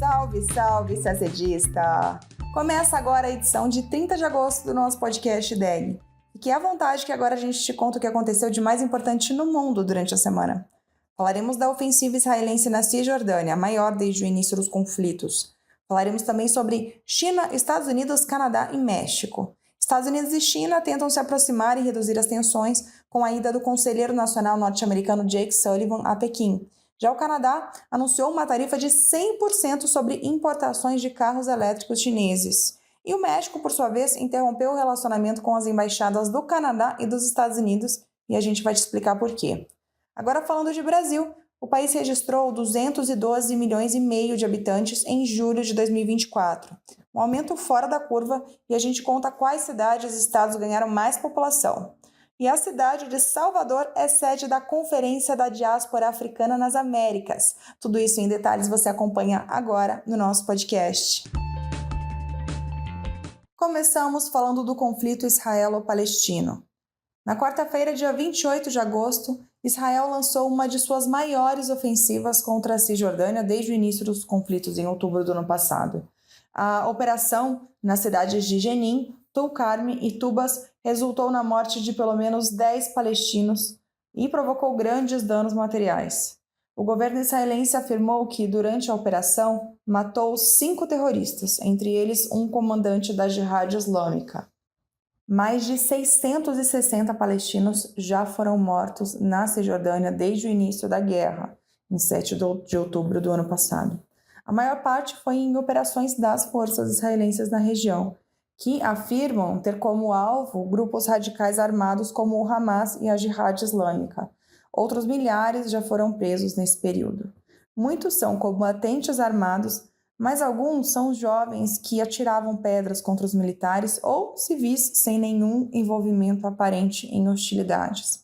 Salve, salve, sacedista! Começa agora a edição de 30 de agosto do nosso podcast DEG. Fique à vontade que agora a gente te conta o que aconteceu de mais importante no mundo durante a semana. Falaremos da ofensiva israelense na Cisjordânia, a maior desde o início dos conflitos. Falaremos também sobre China, Estados Unidos, Canadá e México. Estados Unidos e China tentam se aproximar e reduzir as tensões com a ida do conselheiro nacional norte-americano Jake Sullivan a Pequim. Já o Canadá anunciou uma tarifa de 100% sobre importações de carros elétricos chineses. E o México, por sua vez, interrompeu o relacionamento com as embaixadas do Canadá e dos Estados Unidos, e a gente vai te explicar por quê. Agora falando de Brasil, o país registrou 212 milhões e meio de habitantes em julho de 2024, um aumento fora da curva, e a gente conta quais cidades e estados ganharam mais população. E a cidade de Salvador é sede da Conferência da Diáspora Africana nas Américas. Tudo isso em detalhes você acompanha agora no nosso podcast. Começamos falando do conflito israelo-palestino. Na quarta-feira, dia 28 de agosto, Israel lançou uma de suas maiores ofensivas contra a Cisjordânia desde o início dos conflitos em outubro do ano passado. A operação nas cidades de Jenin, Tulkarm e Tubas resultou na morte de pelo menos 10 palestinos e provocou grandes danos materiais. O governo israelense afirmou que, durante a operação, matou 5 terroristas, entre eles um comandante da Jihad Islâmica. Mais de 660 palestinos já foram mortos na Cisjordânia desde o início da guerra, em 7 de outubro do ano passado. A maior parte foi em operações das forças israelenses na região, que afirmam ter como alvo grupos radicais armados como o Hamas e a Jihad Islâmica. Outros milhares já foram presos nesse período. Muitos são combatentes armados, mas alguns são jovens que atiravam pedras contra os militares ou civis sem nenhum envolvimento aparente em hostilidades.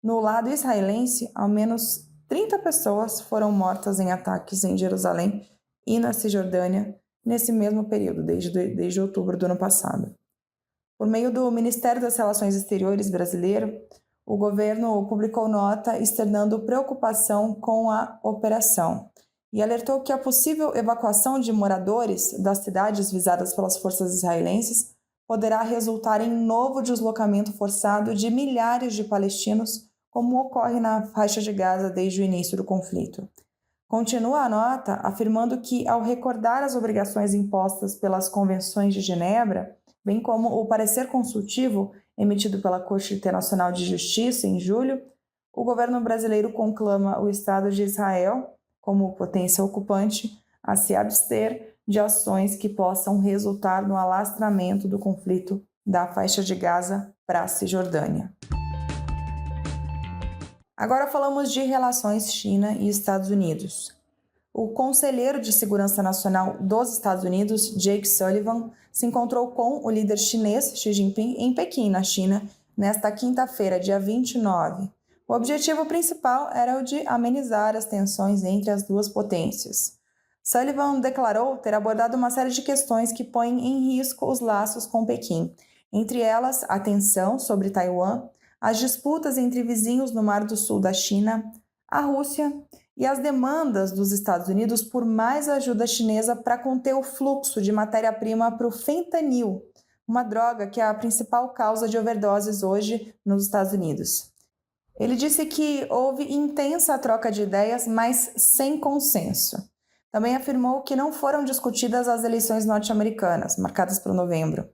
No lado israelense, ao menos 30 pessoas foram mortas em ataques em Jerusalém e na Cisjordânia nesse mesmo período, desde outubro do ano passado. Por meio do Ministério das Relações Exteriores brasileiro, o governo publicou nota externando preocupação com a operação e alertou que a possível evacuação de moradores das cidades visadas pelas forças israelenses poderá resultar em novo deslocamento forçado de milhares de palestinos, como ocorre na faixa de Gaza desde o início do conflito. Continua a nota afirmando que, ao recordar as obrigações impostas pelas Convenções de Genebra, bem como o parecer consultivo emitido pela Corte Internacional de Justiça em julho, o governo brasileiro conclama o Estado de Israel, como potência ocupante, a se abster de ações que possam resultar no alastramento do conflito da faixa de Gaza para a Cisjordânia. Agora falamos de relações China e Estados Unidos. O conselheiro de Segurança Nacional dos Estados Unidos, Jake Sullivan, se encontrou com o líder chinês Xi Jinping em Pequim, na China, nesta quinta-feira, dia 29. O objetivo principal era o de amenizar as tensões entre as duas potências. Sullivan declarou ter abordado uma série de questões que põem em risco os laços com Pequim, entre elas a tensão sobre Taiwan, as disputas entre vizinhos no Mar do Sul da China, a Rússia e as demandas dos Estados Unidos por mais ajuda chinesa para conter o fluxo de matéria-prima para o fentanil, uma droga que é a principal causa de overdoses hoje nos Estados Unidos. Ele disse que houve intensa troca de ideias, mas sem consenso. Também afirmou que não foram discutidas as eleições norte-americanas, marcadas para novembro.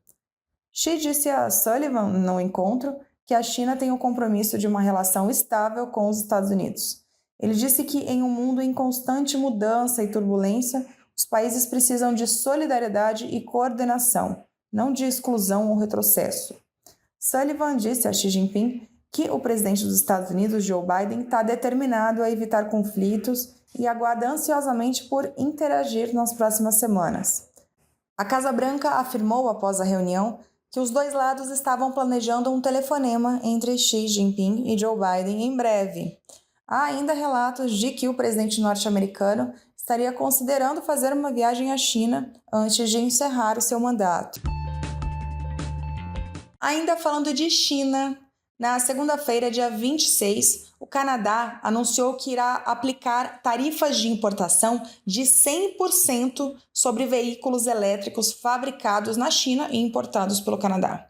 Xi disse a Sullivan, no encontro, que a China tem o compromisso de uma relação estável com os Estados Unidos. Ele disse que, em um mundo em constante mudança e turbulência, os países precisam de solidariedade e coordenação, não de exclusão ou retrocesso. Sullivan disse a Xi Jinping que o presidente dos Estados Unidos, Joe Biden, está determinado a evitar conflitos e aguarda ansiosamente por interagir nas próximas semanas. A Casa Branca afirmou após a reunião que os dois lados estavam planejando um telefonema entre Xi Jinping e Joe Biden em breve. Há ainda relatos de que o presidente norte-americano estaria considerando fazer uma viagem à China antes de encerrar o seu mandato. Ainda falando de China, Na segunda-feira, dia 26, o Canadá anunciou que irá aplicar tarifas de importação de 100% sobre veículos elétricos fabricados na China e importados pelo Canadá.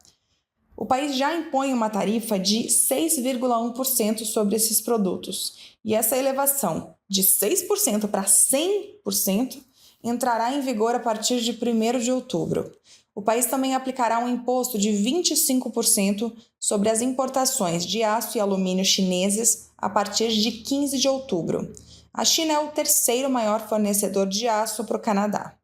O país já impõe uma tarifa de 6,1% sobre esses produtos, e essa elevação de 6% para 100% entrará em vigor a partir de 1º de outubro. O país também aplicará um imposto de 25% sobre as importações de aço e alumínio chineses a partir de 15 de outubro. A China é o terceiro maior fornecedor de aço para o Canadá.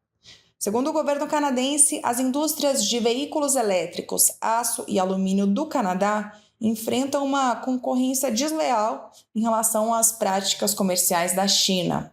Segundo o governo canadense, as indústrias de veículos elétricos, aço e alumínio do Canadá enfrentam uma concorrência desleal em relação às práticas comerciais da China.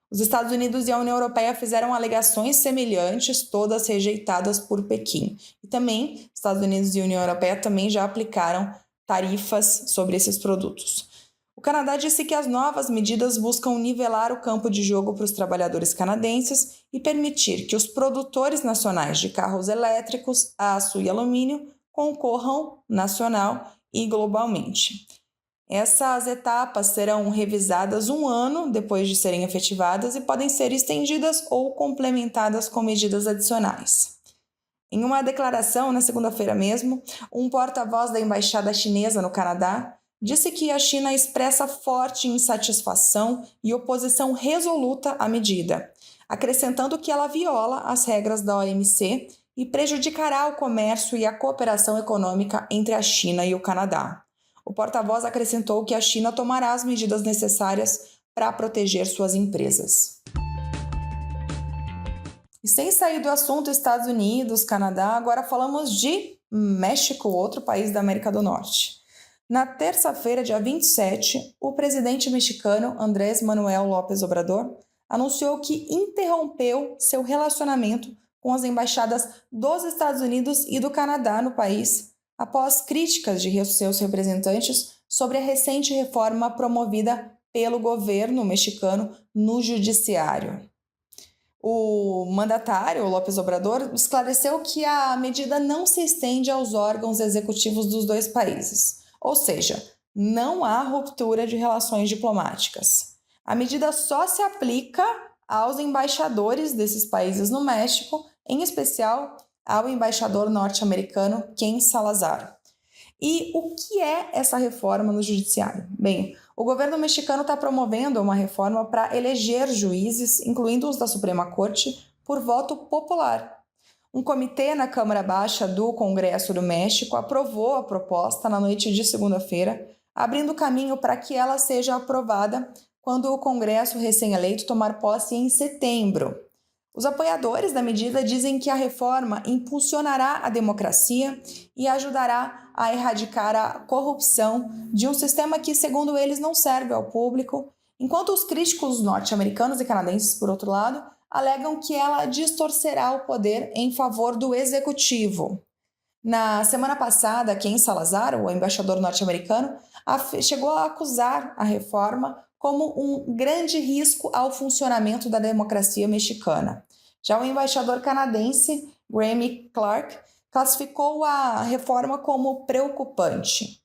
Os Estados Unidos e a União Europeia fizeram alegações semelhantes, todas rejeitadas por Pequim. E também, Estados Unidos e União Europeia também já aplicaram tarifas sobre esses produtos. O Canadá disse que as novas medidas buscam nivelar o campo de jogo para os trabalhadores canadenses e permitir que os produtores nacionais de carros elétricos, aço e alumínio concorram nacional e globalmente. Essas etapas serão revisadas um ano depois de serem efetivadas e podem ser estendidas ou complementadas com medidas adicionais. Em uma declaração, na segunda-feira mesmo, um porta-voz da Embaixada Chinesa no Canadá disse que a China expressa forte insatisfação e oposição resoluta à medida, acrescentando que ela viola as regras da OMC e prejudicará o comércio e a cooperação econômica entre a China e o Canadá. O porta-voz acrescentou que a China tomará as medidas necessárias para proteger suas empresas. E sem sair do assunto Estados Unidos, Canadá, agora falamos de México, outro país da América do Norte. Na terça-feira, dia 27, o presidente mexicano Andrés Manuel López Obrador anunciou que interrompeu seu relacionamento com as embaixadas dos Estados Unidos e do Canadá no país, após críticas de seus representantes sobre a recente reforma promovida pelo governo mexicano no judiciário. O mandatário, López Obrador, esclareceu que a medida não se estende aos órgãos executivos dos dois países, ou seja, não há ruptura de relações diplomáticas. A medida só se aplica aos embaixadores desses países no México, em especial ao embaixador norte-americano Ken Salazar. E o que é essa reforma no judiciário? Bem, o governo mexicano está promovendo uma reforma para eleger juízes, incluindo os da Suprema Corte, por voto popular. Um comitê na Câmara Baixa do Congresso do México aprovou a proposta na noite de segunda-feira, abrindo caminho para que ela seja aprovada quando o Congresso recém-eleito tomar posse em setembro. Os apoiadores da medida dizem que a reforma impulsionará a democracia e ajudará a erradicar a corrupção de um sistema que, segundo eles, não serve ao público, enquanto os críticos norte-americanos e canadenses, por outro lado, alegam que ela distorcerá o poder em favor do executivo. Na semana passada, Ken Salazar, o embaixador norte-americano, chegou a acusar a reforma como um grande risco ao funcionamento da democracia mexicana. Já o embaixador canadense, Graeme Clark, classificou a reforma como preocupante.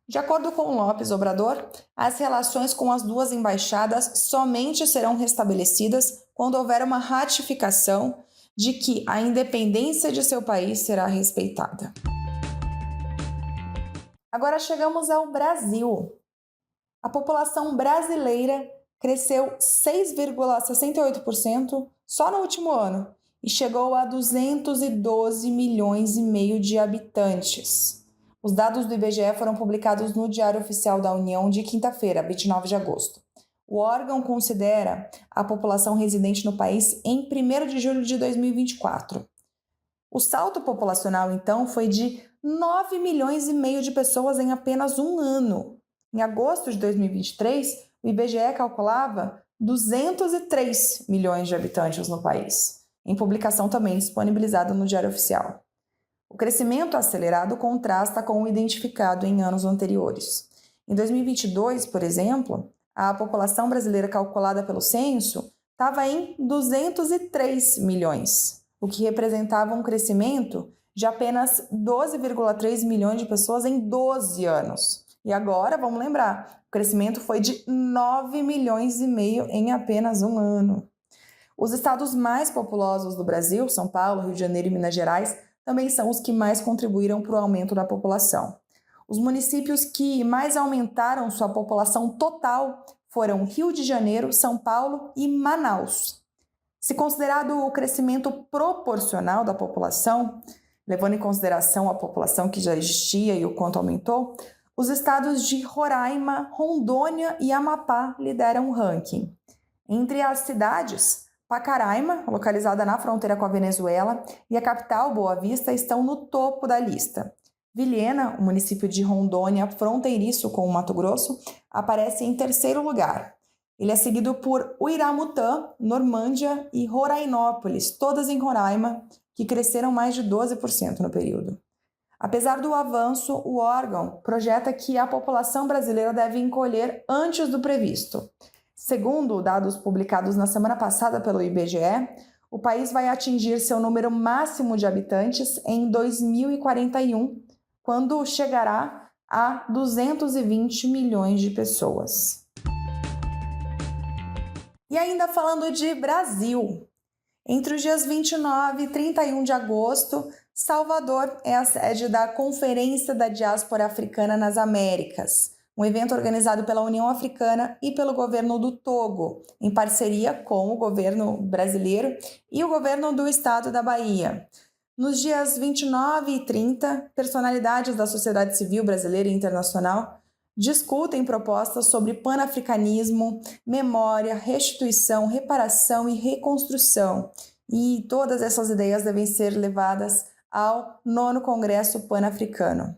De acordo com López Obrador, as relações com as duas embaixadas somente serão restabelecidas quando houver uma ratificação de que a independência de seu país será respeitada. Agora chegamos ao Brasil. A população brasileira cresceu 6,68% só no último ano e chegou a 212 milhões e meio de habitantes. Os dados do IBGE foram publicados no Diário Oficial da União de quinta-feira, 29 de agosto. O órgão considera a população residente no país em 1º de julho de 2024. O salto populacional, então, foi de 9 milhões e meio de pessoas em apenas um ano. Em agosto de 2023, o IBGE calculava 203 milhões de habitantes no país, em publicação também disponibilizada no Diário Oficial. O crescimento acelerado contrasta com o identificado em anos anteriores. Em 2022, por exemplo, a população brasileira calculada pelo censo estava em 203 milhões, o que representava um crescimento de apenas 12,3 milhões de pessoas em 12 anos. E agora, vamos lembrar, o crescimento foi de 9 milhões e meio em apenas um ano. Os estados mais populosos do Brasil, São Paulo, Rio de Janeiro e Minas Gerais, também são os que mais contribuíram para o aumento da população. Os municípios que mais aumentaram sua população total foram Rio de Janeiro, São Paulo e Manaus. Se considerado o crescimento proporcional da população, levando em consideração a população que já existia e o quanto aumentou, os estados de Roraima, Rondônia e Amapá lideram o ranking. Entre as cidades, Pacaraima, localizada na fronteira com a Venezuela, e a capital, Boa Vista, estão no topo da lista. Vilhena, o município de Rondônia, fronteiriço com o Mato Grosso, aparece em terceiro lugar. Ele é seguido por Uiramutã, Normândia e Rorainópolis, todas em Roraima, que cresceram mais de 12% no período. Apesar do avanço, o órgão projeta que a população brasileira deve encolher antes do previsto. Segundo dados publicados na semana passada pelo IBGE, o país vai atingir seu número máximo de habitantes em 2041, quando chegará a 220 milhões de pessoas. E ainda falando de Brasil, entre os dias 29 e 31 de agosto, Salvador é a sede da Conferência da Diáspora Africana nas Américas, um evento organizado pela União Africana e pelo governo do Togo, em parceria com o governo brasileiro e o governo do estado da Bahia. Nos dias 29 e 30, personalidades da sociedade civil brasileira e internacional discutem propostas sobre panafricanismo, memória, restituição, reparação e reconstrução. E todas essas ideias devem ser levadas ao 9º Congresso Pan-Africano.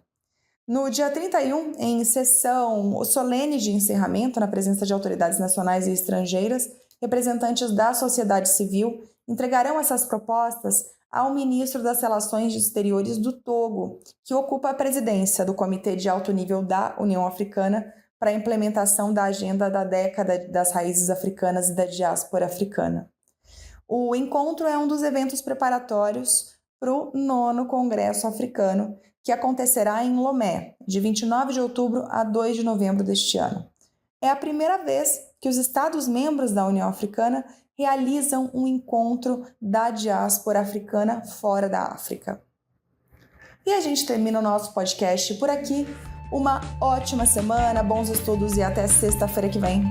No dia 31, em sessão solene de encerramento, na presença de autoridades nacionais e estrangeiras, representantes da sociedade civil entregarão essas propostas ao ministro das Relações Exteriores do Togo, que ocupa a presidência do Comitê de Alto Nível da União Africana para a implementação da Agenda da Década das Raízes Africanas e da Diáspora Africana. O encontro é um dos eventos preparatórios para o 9º Congresso Africano, que acontecerá em Lomé, de 29 de outubro a 2 de novembro deste ano. É a primeira vez que os Estados-membros da União Africana realizam um encontro da diáspora africana fora da África. E a gente termina o nosso podcast por aqui. Uma ótima semana, bons estudos e até sexta-feira que vem.